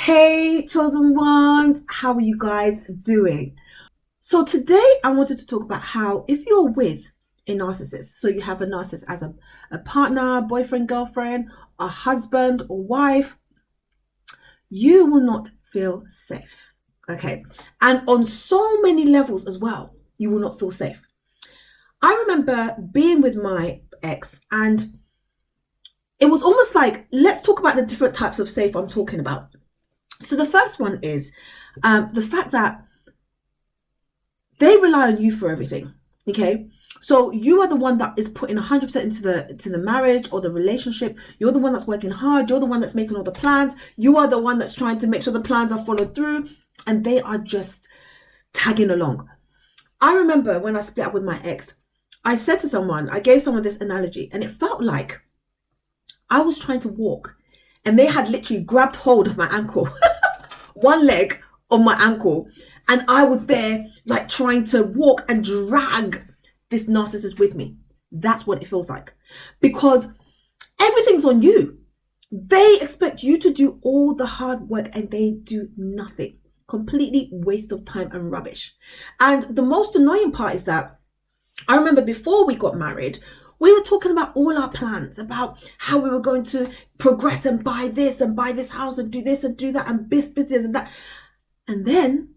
Hey, chosen ones, how are you guys doing? So, today I wanted to talk about how if you're with a narcissist, so you have a narcissist as a partner, boyfriend, girlfriend, a husband or wife, you will not feel safe. Okay. And on so many levels as well, you will not feel safe. I remember being with my ex, and it was almost like, let's talk about the different types of safe I'm talking about. So the first one is the fact that they rely on you for everything. Okay, so you are the one that is putting 100% into the marriage or the relationship. You're the one that's working hard. You're the one that's making all the plans. You are the one that's trying to make sure the plans are followed through, and they are just tagging along. I remember when I split up with my ex, I said to someone, I gave someone this analogy, and it felt like I was trying to walk, and they had literally grabbed hold of my ankle, one leg on my ankle, and I was there like trying to walk and drag this narcissist with me. That's what it feels like, because everything's on you. They expect you to do all the hard work and they do nothing. Completely waste of time and rubbish. And the most annoying part is that I remember before we got married, we were talking about all our plans, about how we were going to progress and buy this house and do this and do that and business and that. And then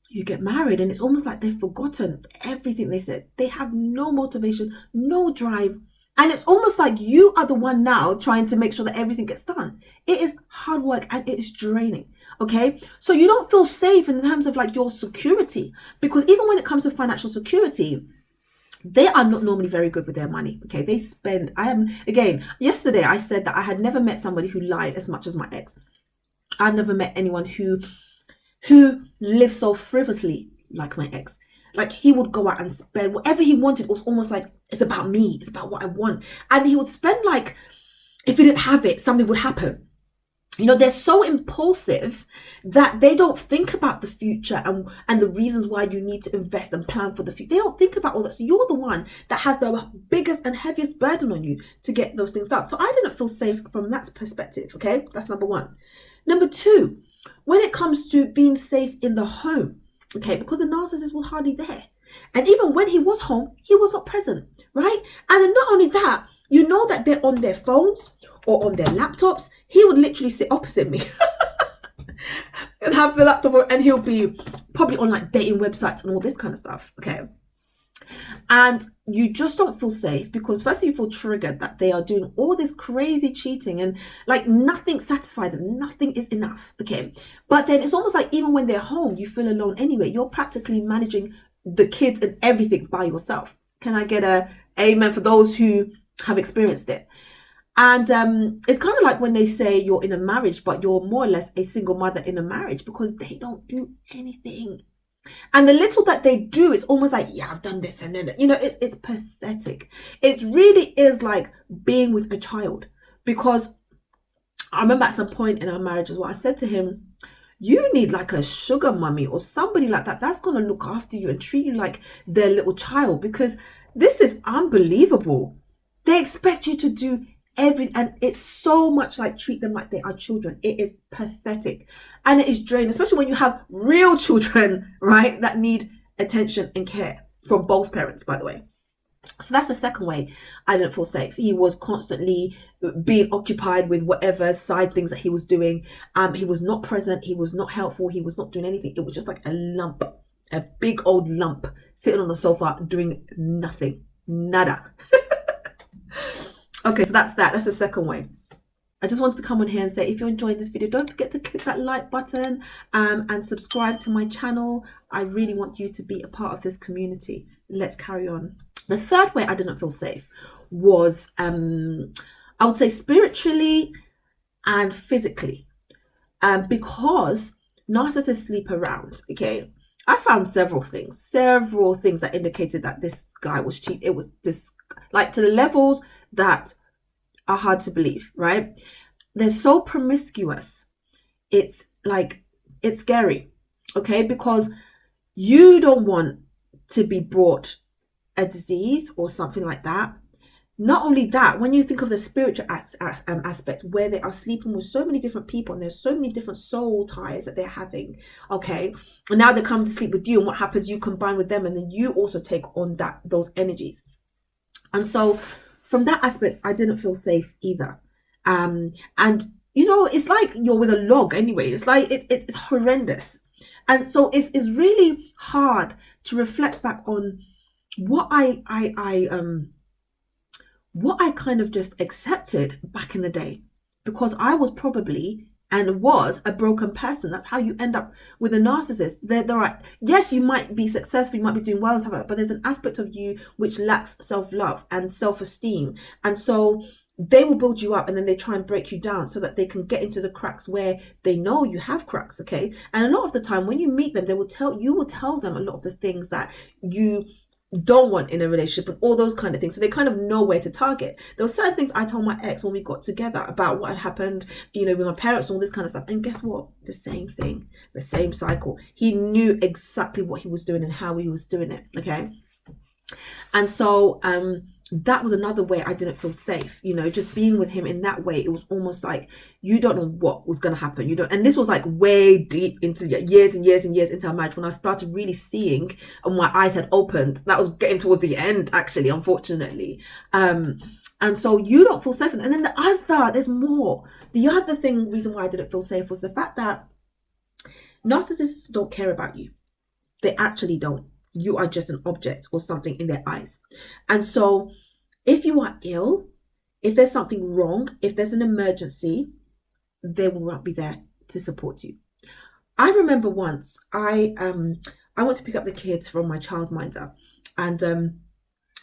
you get married and it's almost like they've forgotten everything they said. They have no motivation, no drive. And it's almost like you are the one now trying to make sure that everything gets done. It is hard work and it is draining. Okay. So you don't feel safe in terms of like your security, because even when it comes to financial security, they are not normally very good with their money. Okay. They spend, yesterday I said that I had never met somebody who lied as much as my ex. I've never met anyone who lives so frivolously like my ex. Like, he would go out and spend whatever he wanted. It was almost like, it's about me, it's about what I want. And he would spend, like, if he didn't have it, something would happen. You know, they're so impulsive that they don't think about the future and the reasons why you need to invest and plan for the future. They don't think about all that. So you're the one that has the biggest and heaviest burden on you to get those things done. So I didn't feel safe from that perspective. Okay, that's number one. Number two, when it comes to being safe in the home, okay, because the narcissist was hardly there. And even when he was home, he was not present, right? And then not only that, you know that they're on their phones or on their laptops. He would literally sit opposite me and have the laptop, and he'll be probably on like dating websites and all this kind of stuff, okay? And you just don't feel safe because first you feel triggered that they are doing all this crazy cheating and like nothing satisfies them, nothing is enough, okay? But then it's almost like even when they're home, you feel alone anyway. You're practically managing the kids and everything by yourself. Can I get a amen for those who have experienced it? And it's kind of like when they say you're in a marriage, but you're more or less a single mother in a marriage, because they don't do anything. And the little that they do, it's almost like, yeah, I've done this. And then, you know, it's pathetic. It really is like being with a child, because I remember at some point in our marriage as well, I said to him, you need like a sugar mummy or somebody like that that's going to look after you and treat you like their little child, because this is unbelievable. They expect you to do everything, and it's so much like treat them like they are children. It is pathetic and it is draining, especially when you have real children, right, that need attention and care from both parents, by the way. So that's the second way I didn't feel safe. He was constantly being occupied with whatever side things that he was doing. He was not present. He was not helpful. He was not doing anything. It was just like a lump, a big old lump sitting on the sofa doing nothing, nada. Okay, so that's that. That's the second way. I just wanted to come on here and say, if you're enjoying this video, don't forget to click that like button and subscribe to my channel. I really want you to be a part of this community. Let's carry on. The third way I didn't feel safe was, I would say, spiritually and physically, because narcissists sleep around. Okay, I found several things that indicated that this guy was cheating. It was this, like, to the levels that are hard to believe, right? They're so promiscuous. It's like, it's scary, okay? Because you don't want to be brought a disease or something like that. Not only that, when you think of the spiritual aspect, where they are sleeping with so many different people and there's so many different soul ties that they're having, okay, and now they come to sleep with you, and what happens? You combine with them, and then you also take on those energies. And so, from that aspect, I didn't feel safe either. And it's like you're with a log anyway. It's like it's horrendous, and so it's really hard to reflect back on what I kind of just accepted back in the day, because I was probably and was a broken person. That's how you end up with a narcissist. There are, yes, you might be successful, you might be doing well and stuff like that, but there's an aspect of you which lacks self-love and self-esteem. And so they will build you up, and then they try and break you down so that they can get into the cracks where they know you have cracks, okay? And a lot of the time when you meet them, you will tell them a lot of the things that you don't want in a relationship and all those kind of things. So they kind of know where to target. There were certain things I told my ex when we got together about what had happened, with my parents and all this kind of stuff. And guess what? The same thing, the same cycle. He knew exactly what he was doing and how he was doing it. Okay. And so that was another way I didn't feel safe, just being with him in that way. It was almost like you don't know what was going to happen. And this was like way deep into years and years and years into our marriage, when I started really seeing and my eyes had opened. That was getting towards the end, actually, unfortunately. And so you don't feel safe. And then there's more. The other reason why I didn't feel safe was the fact that narcissists don't care about you. They actually don't. You are just an object or something in their eyes. And so if you are ill, if there's something wrong, if there's an emergency, they will not be there to support you. I remember once I went to pick up the kids from my childminder, and there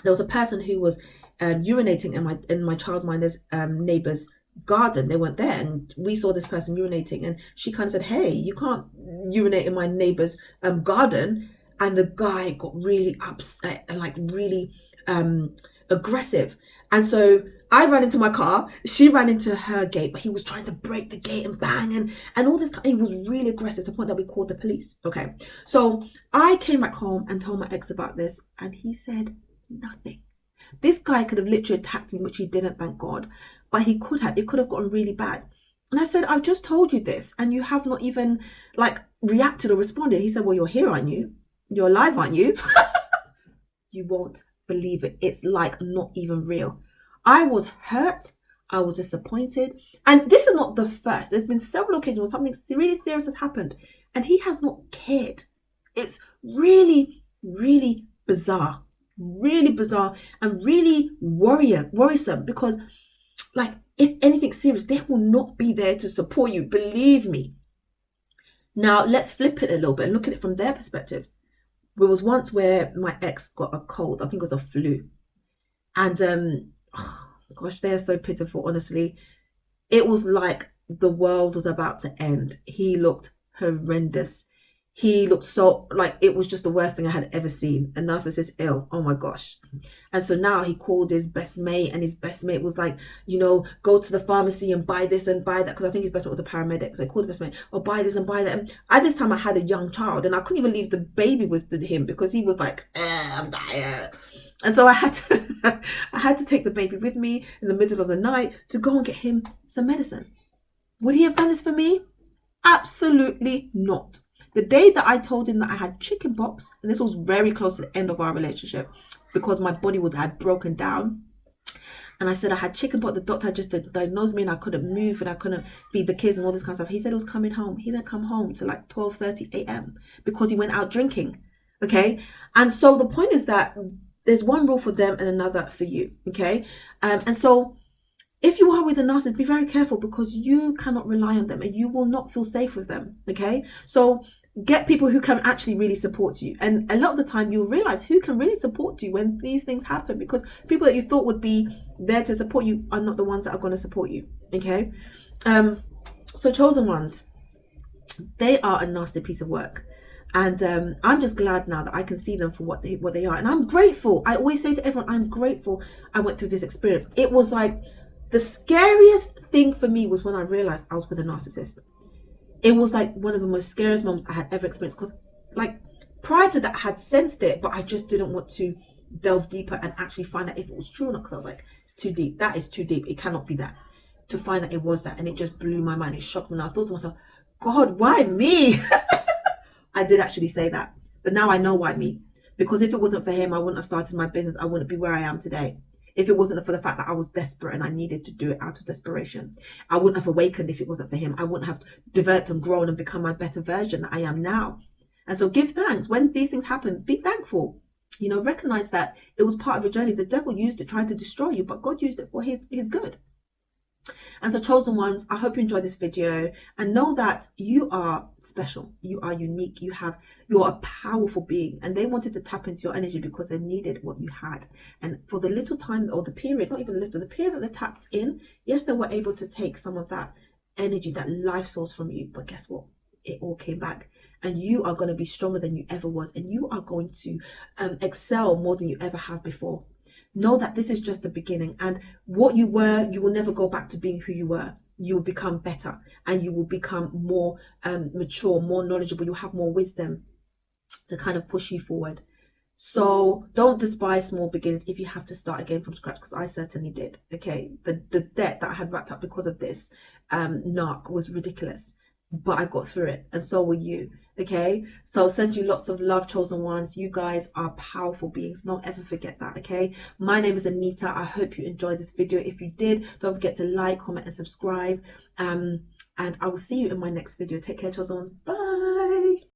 was a person who was urinating in my childminder's neighbor's garden. They weren't there, and we saw this person urinating, and she kind of said, "Hey, you can't urinate in my neighbor's garden." And the guy got really upset and like really aggressive. And so I ran into my car. She ran into her gate, but he was trying to break the gate and bang and all this. He was really aggressive to the point that we called the police. Okay. So I came back home and told my ex about this, and he said nothing. This guy could have literally attacked me, which he didn't, thank God. But it could have gotten really bad. And I said, I've just told you this, and you have not even like reacted or responded. He said, well, you're here, aren't you? You're alive, aren't you? You won't believe it. It's like not even real. I was hurt. I was disappointed. And this is not the first. There's been several occasions where something really serious has happened and he has not cared. It's really, really bizarre. Really bizarre and really worrisome, because like if anything serious, they will not be there to support you. Believe me. Now let's flip it a little bit and look at it from their perspective. There was once where my ex got a cold. I think it was a flu. And gosh, they are so pitiful, honestly. It was like the world was about to end. He looked horrendous. He looked so like it was just the worst thing I had ever seen. A narcissist ill. Oh my gosh. And so now he called his best mate, and his best mate was like, go to the pharmacy and buy this and buy that. Because I think his best mate was a paramedic. So I called the best mate, buy this and buy that. And at this time I had a young child, and I couldn't even leave the baby with him because he was like, I'm tired. And so I had to take the baby with me in the middle of the night to go and get him some medicine. Would he have done this for me? Absolutely not. The day that I told him that I had chicken pox, and this was very close to the end of our relationship because my body had broken down, and I said I had chicken pox, the doctor had just diagnosed me and I couldn't move and I couldn't feed the kids and all this kind of stuff. He said he was coming home. He didn't come home till like 12:30 a.m. because he went out drinking. Okay. And so the point is that there's one rule for them and another for you. Okay. And so if you are with a narcissist, be very careful, because you cannot rely on them and you will not feel safe with them. Okay. So get people who can actually really support you. And a lot of the time you'll realize who can really support you when these things happen, because people that you thought would be there to support you are not the ones that are going to support you. Okay. So chosen ones, they are a nasty piece of work. And I'm just glad now that I can see them for what they are. And I'm grateful. I always say to everyone, I'm grateful I went through this experience. It was like the scariest thing for me was when I realized I was with a narcissist. It was like one of the most scariest moments I had ever experienced, because like prior to that I had sensed it, but I just didn't want to delve deeper and actually find out if it was true or not, because I was like, it's too deep. That is too deep. It cannot be that. To find that it was that, and it just blew my mind. It shocked me. And I thought to myself, God, why me? I did actually say that, but now I know why me. Because if it wasn't for him, I wouldn't have started my business. I wouldn't be where I am today. If it wasn't for the fact that I was desperate and I needed to do it out of desperation, I wouldn't have awakened if it wasn't for him. I wouldn't have developed and grown and become my better version that I am now. And so give thanks. When these things happen, be thankful. You know, recognize that it was part of your journey. The devil used it trying to destroy you, but God used it for his good. And so, chosen ones, I hope you enjoyed this video and know that you are special, you are unique, you're a powerful being, and they wanted to tap into your energy because they needed what you had. And for the little time, or the period, not even little, the period that they tapped in, yes, they were able to take some of that energy, that life source from you, but guess what? It all came back, and you are going to be stronger than you ever was, and you are going to excel more than you ever have before. Know that this is just the beginning, and what you were, you will never go back to being who you were. You will become better, and you will become more mature, more knowledgeable. You'll have more wisdom to kind of push you forward. So don't despise small beginnings if you have to start again from scratch, because I certainly did. Okay, the debt that I had racked up because of this narc was ridiculous, but I got through it, and so will you. Okay, so I'll send you lots of love, chosen ones. You guys are powerful beings. Don't ever forget that. Okay, my name is Anita. I hope you enjoyed this video. If you did, don't forget to like, comment, and subscribe. And I will see you in my next video. Take care, chosen ones. Bye.